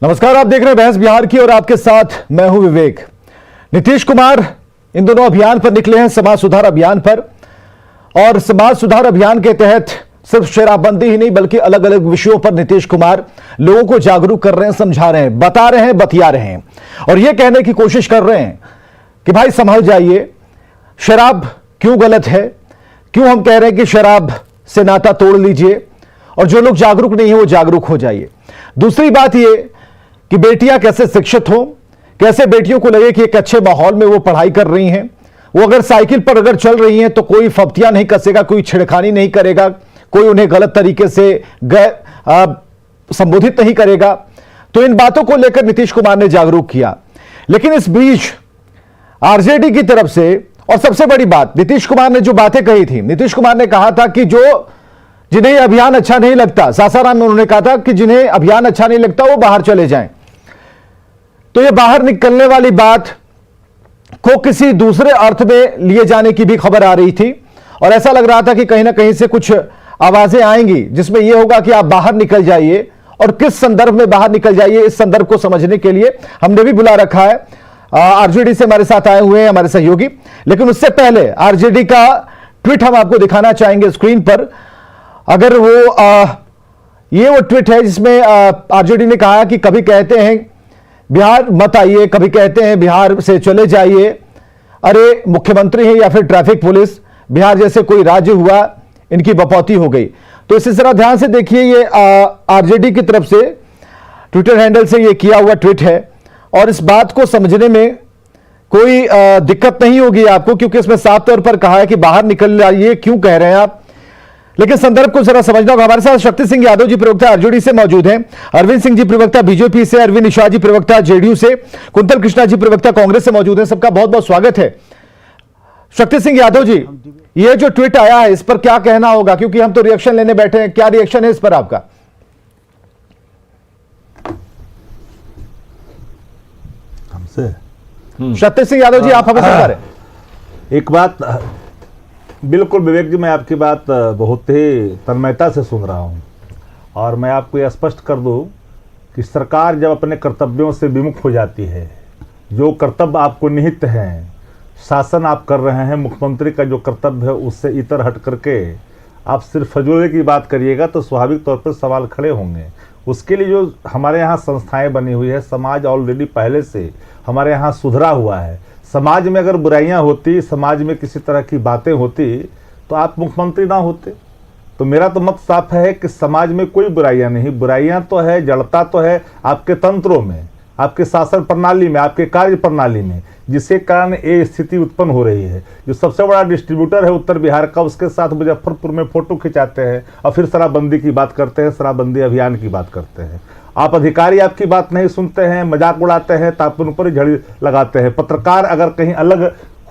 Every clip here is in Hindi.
नमस्कार, आप देख रहे हैं बहस बिहार की और आपके साथ मैं हूं विवेक। नीतीश कुमार इन दोनों अभियान पर निकले हैं, समाज सुधार अभियान पर। और समाज सुधार अभियान के तहत सिर्फ शराबबंदी ही नहीं बल्कि अलग अलग विषयों पर नीतीश कुमार लोगों को जागरूक कर रहे हैं, समझा रहे हैं, बता रहे हैं, बतिया रहे हैं और यह कहने की कोशिश कर रहे हैं कि भाई संभल जाइए, शराब क्यों गलत है, क्यों हम कह रहे हैं कि शराब से नाता तोड़ लीजिए और जो लोग जागरूक नहीं है वो जागरूक हो जाइए। दूसरी बात यह कि बेटियां कैसे शिक्षित हों, कैसे बेटियों को लगे कि एक अच्छे माहौल में वो पढ़ाई कर रही हैं, वो अगर साइकिल पर अगर चल रही हैं तो कोई फप्तियां नहीं कसेगा, कोई छिड़खानी नहीं करेगा, कोई उन्हें गलत तरीके से संबोधित नहीं करेगा। तो इन बातों को लेकर नीतीश कुमार ने जागरूक किया। लेकिन इस बीच आरजेडी की तरफ से, और सबसे बड़ी बात, नीतीश कुमार ने जो बातें कही थी, नीतीश कुमार ने कहा था कि जिन्हें अभियान अच्छा नहीं लगता, सासाराम में उन्होंने कहा था कि जिन्हें अभियान अच्छा नहीं लगता वो बाहर चले जाएं। तो ये बाहर निकलने वाली बात को किसी दूसरे अर्थ में लिए जाने की भी खबर आ रही थी और ऐसा लग रहा था कि कहीं ना कहीं से कुछ आवाजें आएंगी जिसमें यह होगा कि आप बाहर निकल जाइए। और किस संदर्भ में बाहर निकल जाइए, इस संदर्भ को समझने के लिए हमने भी बुला रखा है, आरजेडी से हमारे साथ आए हुए हैं हमारे सहयोगी। लेकिन उससे पहले आरजेडी का ट्वीट हम आपको दिखाना चाहेंगे स्क्रीन पर। अगर ये वो ट्वीट है जिसमें आरजेडी ने कहा कि कभी कहते हैं बिहार मत आइए, कभी कहते हैं बिहार से चले जाइए, अरे मुख्यमंत्री हैं या फिर ट्रैफिक पुलिस, बिहार जैसे कोई राज्य हुआ, इनकी बपौती हो गई। तो इसी तरह ध्यान से देखिए, ये आरजेडी की तरफ से ट्विटर हैंडल से ये किया हुआ ट्वीट है और इस बात को समझने में कोई दिक्कत नहीं होगी आपको, क्योंकि इसमें साफ तौर पर कहा है कि बाहर निकल जाइए, क्यों कह रहे हैं आप, लेकिन संदर्भ को जरा समझना होगा। हमारे साथ शक्ति सिंह यादव जी प्रवक्ता आरजेडी से मौजूद हैं, अरविंद सिंह जी प्रवक्ता बीजेपी से, अरविंद निषाद जी प्रवक्ता जेडीयू से, कुंतल कृष्णा जी प्रवक्ता कांग्रेस से मौजूद हैं। सबका बहुत बहुत स्वागत है। शक्ति सिंह यादव जी, ये जो ट्वीट आया है इस पर क्या कहना होगा, क्योंकि हम तो रिएक्शन लेने बैठे हैं, क्या रिएक्शन है इस पर आपका? हमसे शक्ति सिंह यादव जी, आप हमें समझा रहे। एक बात बिल्कुल विवेक जी, मैं आपकी बात बहुत ही तन्मयता से सुन रहा हूं और मैं आपको यह स्पष्ट कर दूं कि सरकार जब अपने कर्तव्यों से विमुख हो जाती है, जो कर्तव्य आपको निहित हैं, शासन आप कर रहे हैं, मुख्यमंत्री का जो कर्तव्य है उससे इतर हट करके आप सिर्फ फजूले की बात करिएगा तो स्वाभाविक तौर पर सवाल खड़े होंगे। उसके लिए जो हमारे यहाँ संस्थाएं बनी हुई है, समाज ऑलरेडी पहले से हमारे यहाँ सुधरा हुआ है। समाज में अगर बुराइयां होती, समाज में किसी तरह की बातें होती तो आप मुख्यमंत्री ना होते। तो मेरा तो मत साफ है कि समाज में कोई बुराइयां नहीं, बुराइयां तो है, जड़ता तो है आपके तंत्रों में, आपके शासन प्रणाली में, आपके कार्य प्रणाली में, जिसके कारण ये स्थिति उत्पन्न हो रही है। जो सबसे बड़ा डिस्ट्रीब्यूटर है उत्तर बिहार का, उसके साथ मुजफ्फरपुर में फोटो खिंचाते हैं और फिर शराबबंदी की बात करते हैं, शराबबंदी अभियान की बात करते हैं। आप अधिकारी आपकी बात नहीं सुनते हैं, मजाक उड़ाते हैं तो आप उन पर झड़ी लगाते हैं। पत्रकार अगर कहीं अलग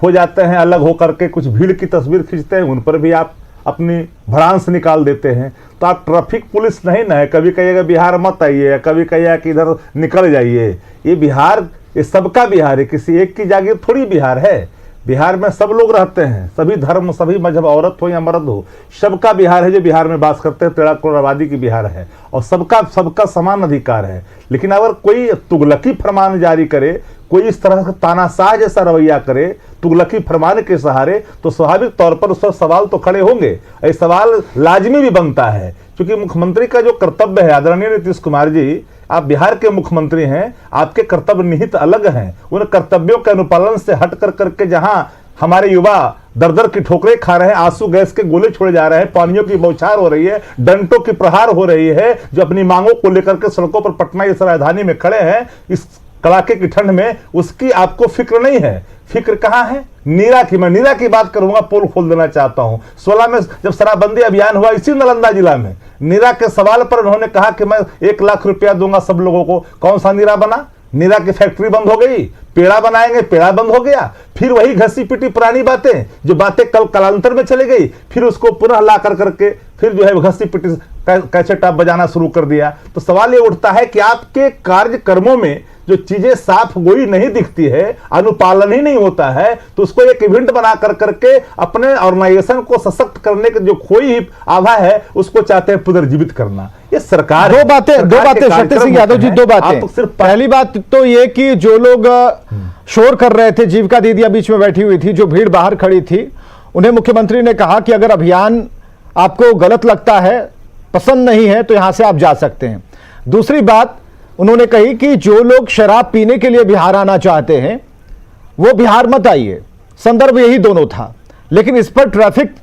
हो जाते हैं, अलग हो करके कुछ भीड़ की तस्वीर खींचते हैं, उन पर भी आप अपनी भड़ांस निकाल देते हैं। तो आप ट्रैफिक पुलिस नहीं ना है, कभी कहिएगा बिहार मत आइए, कभी कहिएगा कि इधर निकल जाइए। ये बिहार, ये सबका बिहार है, किसी एक की जागीर थोड़ी बिहार है। बिहार में सब लोग रहते हैं, सभी धर्म, सभी मजहब, औरत हो या मर्द हो, सबका बिहार है जो बिहार में बास करते हैं। 13 करोड़ आबादी की बिहार है और सबका समान अधिकार है। लेकिन अगर कोई तुगलकी फरमान जारी करे, कोई इस तरह का तानाशाह जैसा रवैया करे तुगलकी फरमान के सहारे, तो स्वाभाविक तौर पर उस पर सवाल तो खड़े होंगे। ये सवाल लाजमी भी बनता है, क्योंकि मुख्यमंत्री का जो कर्तव्य है, आदरणीय नीतीश कुमार जी, आप बिहार के मुख्यमंत्री हैं, आपके कर्तव्य निहित अलग हैं। उन कर्तव्यों के अनुपालन से हट कर करके जहां हमारे युवा दर दर की ठोकरें खा रहे हैं, आंसू गैस के गोले छोड़े जा रहे हैं, पानियों की बौछार हो रही है, डंटों की प्रहार हो रही है, जो अपनी मांगों को लेकर के सड़कों पर पटना जैसी राजधानी में खड़े हैं इस कड़ाके की ठंड में, उसकी आपको फिक्र नहीं है। फिक्र कहां है? नीरा की। मैं नीरा की बात करूंगा, पोल खोल देना चाहता हूं। 16 में जब शराबबंदी अभियान हुआ इसी नालंदा जिला में, नीरा के सवाल पर उन्होंने कहा कि मैं 1 लाख रुपया दूंगा सब लोगों को। कौन सा नीरा बना? नीरा की फैक्ट्री बंद हो गई। पेड़ा बनाएंगे, पेड़ा बंद हो गया। फिर वही घसी पिटी पुरानी बातें, जो बातें कल कालांतर में चली गई, फिर उसको पुनः ला कर करके फिर जो है घसी पिटी कैसेट आप बजाना शुरू कर दिया। तो सवाल ये उठता है कि आपके कार्यक्रमों में जो चीजें साफ गोई नहीं दिखती है, अनुपालन ही नहीं होता है, तो उसको एक इवेंट बना कर करके अपने ऑर्गेनाइजेशन को सशक्त करने की जो खोई आभा है उसको चाहते हैं पुनर्जीवित करना। ये सरकार दो बातें शक्ति सिंह यादव जी, दो बातें। तो सिर्फ पहली बात तो ये कि जो लोग शोर कर रहे थे, जीविका दीदियां बीच में बैठी हुई थी, जो भीड़ बाहर खड़ी थी, उन्हें मुख्यमंत्री ने कहा कि अगर अभियान आपको गलत लगता है, पसंद नहीं है, तो यहां से आप जा सकते हैं। दूसरी बात उन्होंने कही कि जो लोग शराब पीने के लिए बिहार आना चाहते हैं वो बिहार मत आइए। संदर्भ यही दोनों था, लेकिन इस पर ट्रैफिक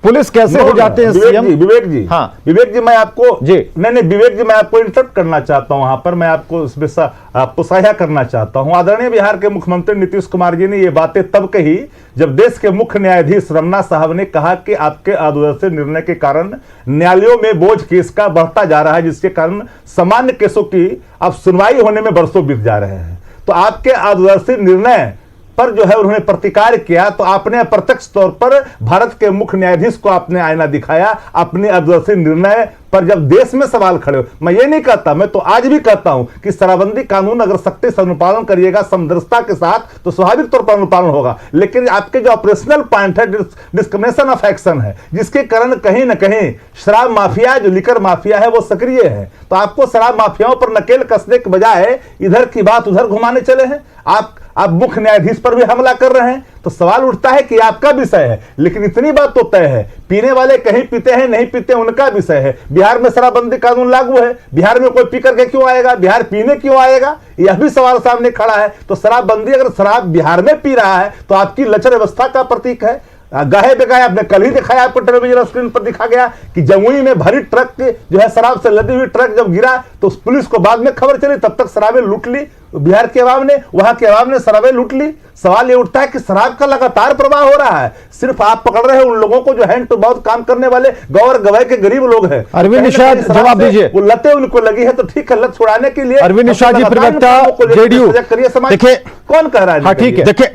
पुलिस कैसे हो जाते हैं सीएम? विवेक जी, हाँ विवेक जी, मैं आपको जी नहीं विवेक जी, मैं आपको इंटरप्ट करना चाहता हूं। वहां पर मैं आपको इसमें आपको साझा करना चाहता हूं। आदरणीय बिहार के मुख्यमंत्री नीतीश कुमार जी ने ये बातें तब कही जब देश के मुख्य न्यायाधीश रमन्ना साहब ने कहा कि आपके अदूरदर्शी निर्णय के कारण न्यायालयों में बोझ केस का बढ़ता जा रहा है, जिसके कारण सामान्य केसों की अब सुनवाई होने में बरसों बीत जा रहे हैं। तो आपके अदूरदर्शी निर्णय पर जो है उन्होंने प्रतिकार किया, तो आपने अप्रत्यक्ष तौर पर भारत के मुख्य न्यायाधीश को आपने आईना दिखाया अपने अदूरदर्शी निर्णय पर। जब देश में सवाल खड़े हो, मैं ये नहीं कहता, मैं तो आज भी कहता हूं कि शराबबंदी कानून अगर सख्ती से अनुपालन करिएगा समदर्शिता के साथ तो स्वाभाविक तौर पर अनुपालन होगा, लेकिन आपके जो ऑपरेशनल पॉइंट है, डिस्क्रिमिनेशन ऑफ एक्शन है, जिसके कारण कहीं ना कहीं शराब माफिया, जो लिकर माफिया है, वो सक्रिय है। तो आपको शराब माफियाओं पर नकेल कसने के बजाय इधर की बात उधर घुमाने चले हैं। आप मुख्य न्यायाधीश पर भी हमला कर रहे हैं, तो सवाल उठता है कि आपका विषय है, लेकिन इतनी बात तो तय है, पीने वाले कहीं पीते हैं नहीं पीते उनका विषय है। बिहार में शराबबंदी कानून लागू है, बिहार में कोई पी करके क्यों आएगा, बिहार पीने क्यों आएगा, यह भी सवाल सामने खड़ा है। तो शराबबंदी, अगर शराब बिहार में पी रहा है तो आपकी लचर व्यवस्था का प्रतीक है। गाहे बेगाहे आपने कल ही दिखाया, आपको टेलीविजन स्क्रीन पर दिखा गया कि जमुई में भरी ट्रक जो है शराब से लदी हुई ट्रक जब गिरा तो पुलिस को बाद में खबर चली, तब तक शराबें लूट ली बिहार के अवाम ने, वहां के अवाम ने शराबें लूट ली। सवाल ये उठता है कि शराब का लगातार प्रवाह हो रहा है, सिर्फ आप पकड़ रहे हैं उन लोगों को जो हैंड टू माउथ काम करने वाले गौर गवाह के गरीब लोग हैं। अरविंद निषाद जवाब दीजिए। वो लतें उनको लगी है तो ठीक है, लत छुड़ाने के लिए अरविंद निषाद जी, प्रवक्ता जेडीयू, देखिए कौन कह रहा है? हाँ ठीक है, देखिए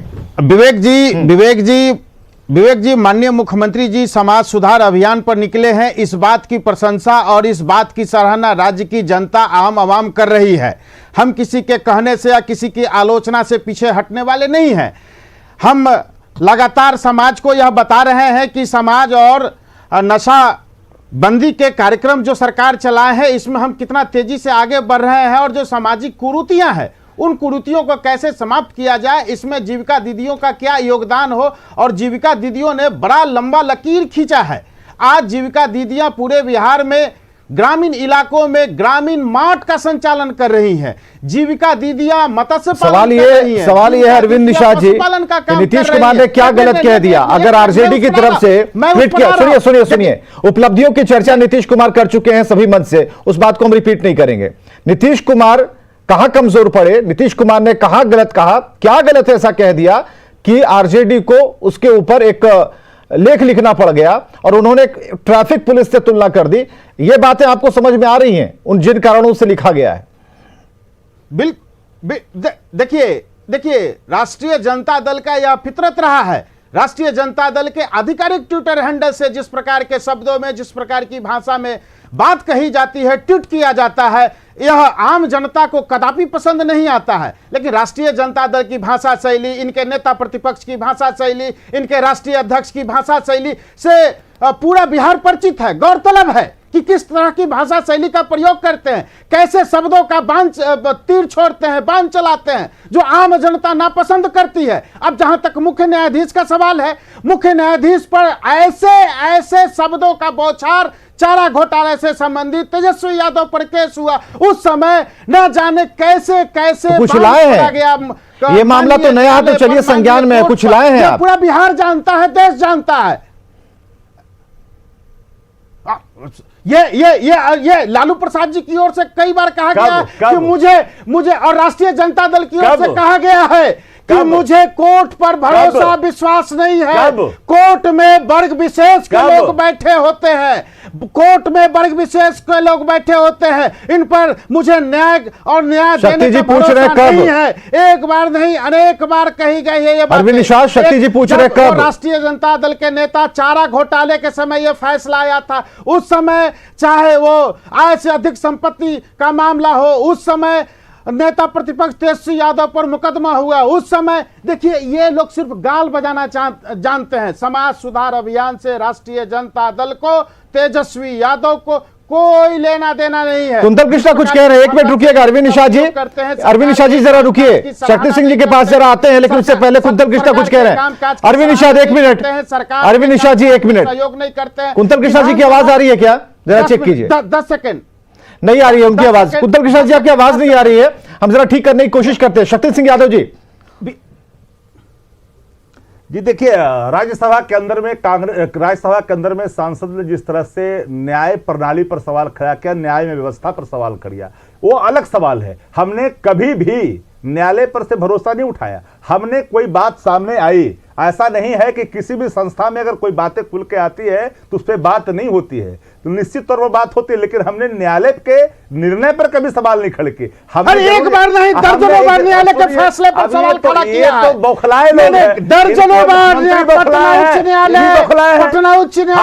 विवेक जी, माननीय मुख्यमंत्री जी समाज सुधार अभियान पर निकले हैं। इस बात की प्रशंसा और इस बात की सराहना राज्य की जनता आम आवाम कर रही है। हम किसी के कहने से या किसी की आलोचना से पीछे हटने वाले नहीं हैं। हम लगातार समाज को यह बता रहे हैं कि समाज और नशा बंदी के कार्यक्रम जो सरकार चलाए हैं, इसमें हम कितना तेजी से आगे बढ़ रहे हैं और जो सामाजिक कुरीतियां हैं उन कुरीतियों को कैसे समाप्त किया जाए, इसमें जीविका दीदियों का क्या योगदान हो। और जीविका दीदियों ने बड़ा लंबा लकीर खींचा है। आज जीविका दीदियां पूरे बिहार में ग्रामीण इलाकों में ग्रामीण मार्ट का संचालन कर रही हैं। जीविका दीदियां मत्स्य सवाल ये है अरविंद निषाद जी, नीतीश कुमार ने क्या गलत कह दिया? अगर आरजेडी की तरफ से ट्वीट किया, सुनिए, उपलब्धियों की चर्चा नीतीश कुमार कर चुके हैं सभी मंच से, उस बात को हम रिपीट नहीं करेंगे। नीतीश कुमार कहां कमजोर पड़े, नीतीश कुमार ने कहां गलत कहा, क्या गलत ऐसा कह दिया कि आरजेडी को उसके ऊपर एक लेख लिखना पड़ गया और उन्होंने ट्रैफिक पुलिस से तुलना कर दी? ये बातें आपको समझ में आ रही हैं उन जिन कारणों से लिखा गया है? देखिए राष्ट्रीय जनता दल का यह फितरत रहा है। राष्ट्रीय जनता दल के आधिकारिक ट्विटर हैंडल से जिस प्रकार के शब्दों में, जिस प्रकार की भाषा में बात कही जाती है, ट्वीट किया जाता है, यह आम जनता को कदापि पसंद नहीं आता है। लेकिन राष्ट्रीय जनता दल की भाषा शैली, इनके नेता प्रतिपक्ष की भाषा शैली, इनके राष्ट्रीय अध्यक्ष की भाषा शैली से पूरा बिहार परिचित है। गौरतलब है कि किस तरह की भाषा शैली का प्रयोग करते हैं, कैसे शब्दों का बाण तीर छोड़ते हैं, बाण चलाते हैं, जो आम जनता नापसंद करती है। अब जहां तक मुख्य न्यायाधीश का सवाल है, मुख्य न्यायाधीश पर ऐसे शब्दों का बौछार चारा घोटाले से संबंधित तेजस्वी यादव पर केस हुआ, उस समय न जाने कैसे कुछ लाए हैं। ये मामला तो नया है, तो चलिए संज्ञान में कुछ लाए हैं आप। पूरा बिहार जानता है, देश जानता है। ये लालू प्रसाद जी की ओर से कई बार कहा गया कि मुझे और राष्ट्रीय जनता दल की ओर से कहा गया है कि मुझे कोर्ट पर भरोसा विश्वास नहीं है। कोर्ट में वर्ग विशेष के लोग बैठे होते हैं, कोर्ट में वर्ग विशेष के लोग बैठे होते हैं, इन पर मुझे न्याय देने का भरोसा नहीं है। एक बार नहीं अनेक बार कही गई है ये बात। शक्ति जी पूछ रहे कब? राष्ट्रीय जनता दल के नेता चारा घोटाले के समय यह फैसला आया था, उस समय चाहे वो आय से अधिक संपत्ति का मामला हो, उस समय नेता प्रतिपक्ष तेजस्वी यादव पर मुकदमा हुआ, उस समय देखिए ये लोग सिर्फ गाल बजाना जानते हैं। समाज सुधार अभियान से राष्ट्रीय जनता दल को, तेजस्वी यादव को कोई लेना देना नहीं है। कुंतल कृष्णा कुछ कह रहे हैं, एक मिनट रुकिएगा अरविंद निषाद जी, अरविंद निषाद जी जरा रुकिए, शक्ति सिंह जी के पास जरा आते हैं, लेकिन उससे पहले कुंतल कृष्णा कुछ कह रहे हैं। अरविंद निषाद एक मिनट, अरविंद निषाद जी एक मिनट, सहयोग नहीं करते हैं। कुंतल कृष्णा जी की आवाज आ रही है क्या, जरा चेक कीजिए। 10 सेकंड नहीं आ रही है उनकी आवाज, कुंतल कृष्णा जी आपकी आवाज नहीं आ रही है, हम जरा ठीक करने की कोशिश करते हैं। शक्ति सिंह यादव जी देखिए, राज्यसभा के अंदर में सांसद ने जिस तरह से न्याय प्रणाली पर सवाल खड़ा किया, न्याय में व्यवस्था पर सवाल किया, वो अलग सवाल है। हमने कभी भी न्यायालय पर से भरोसा नहीं उठाया। हमने कोई बात सामने आई, ऐसा नहीं है कि किसी भी संस्था में अगर कोई बातें खुल के आती है तो उस पर बात नहीं होती है, तो निश्चित तौर पर बात होती है, लेकिन हमने न्यायालय के निर्णय पर कभी सवाल नहीं खड़े किए। हमने एक बार नहीं, दर्जनों बार न्यायालय के फैसले पर सवाल खड़ा किया है। तो बौखलाए लोग हैं, दर्जनों बार पटना उच्च न्यायालय